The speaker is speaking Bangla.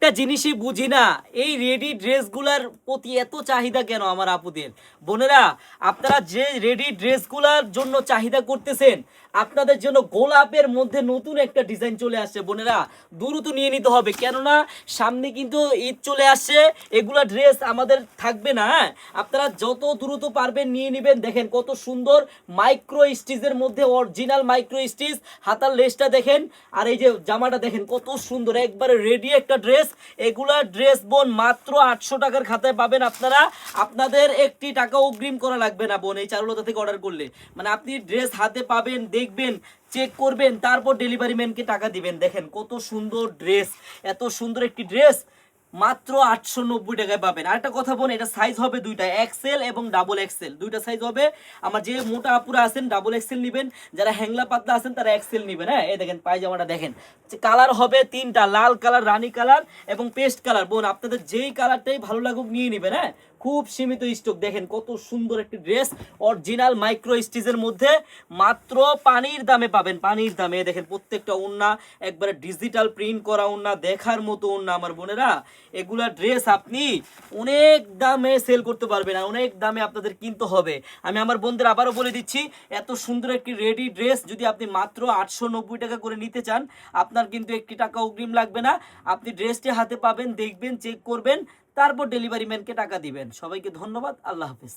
একটা জিনিসই বুঝি না, এই রেডি ড্রেসগুলার প্রতি এত চাহিদা কেন আমার আপুদের? বোনেরা, আপনারা যে রেডি ড্রেসগুলার জন্য চাহিদা করতেছেন, আপনাদের জন্য গোলাপের মধ্যে নতুন একটা ডিজাইন চলে আসছে। বোনেরা, দ্রুত নিয়ে নিতে হবে, কেননা সামনে কিন্তু ঈদ চলে আসছে। এগুলা ড্রেস আমাদের থাকবে না। হ্যাঁ, আপনারা যত দ্রুত পারবেন নিয়ে নেবেন। দেখেন কত সুন্দর মাইক্রো স্টিচের মধ্যে, অরিজিনাল মাইক্রো স্টিচ। হাতার লেসটা দেখেন, আর এই যে জামাটা দেখেন কত সুন্দর, একবারে রেডি একটা ড্রেস। এগুলা ড্রেস বোন মাত্র 800 টাকার খাতায় পাবেন আপনারা। আপনাদের একটি টাকা অগ্রিম করা লাগবে না বোন, এই চারুলতা থেকে অর্ডার করলে। মানে আপনি ড্রেস হাতে পাবেন, দেখবেন, চেক করবেন, তারপর ডেলিভারি ম্যানকে টাকা দিবেন। দেখেন কত সুন্দর ড্রেস, এত সুন্দর একটি ড্রেস মাত্র 890 টাকায় পাবেন। আর একটা কথা বোন, এটা সাইজ হবে দুইটা, এক্সেল এবং ডাবল এক্সেল, দুইটা সাইজ হবে। আমার যে মোটা আপুরা আছেন ডাবল এক্সেল নেবেন, যারা হ্যাংলা পাতলা আছেন তারা এক্সেল নেবেন। হ্যাঁ, এই দেখেন পায়জামাটা দেখেন, কালার হবে তিনটা, লাল কালার, রানী কালার এবং পেস্ট কালার। বোন আপনাদের যেই কালারটাই ভালো লাগুক নিয়ে নেবেন। হ্যাঁ, খুব সীমিত স্টক। দেখেন কত সুন্দর একটি ড্রেস, অরিজিনাল মাইক্রো স্টিচের মধ্যে মাত্র পানির দামে পাবেন, পানির দামে। দেখেন প্রত্যেকটা ওড়না একবারে ডিজিটাল প্রিন্ট করা ওড়না, দেখার মতো ওড়না আমার বোনেরা। এগুলা ড্রেস আপনি অনেক দামে সেল করতে পারবেন, আর অনেক দামে আপনাদের কিনতে হবে। আমি আমার বোনদের আবারও বলে দিচ্ছি, এত সুন্দর একটি রেডি ড্রেস যদি আপনি মাত্র 890 টাকা করে নিতে চান, আপনার কিন্তু একটি টাকা অগ্রিম লাগবে না। আপনি ড্রেসটি হাতে পাবেন, দেখবেন, চেক করবেন, তারপর ডেলিভারি ম্যানকে টাকা দিবেন। সবাইকে ধন্যবাদ, আল্লাহ হাফেজ।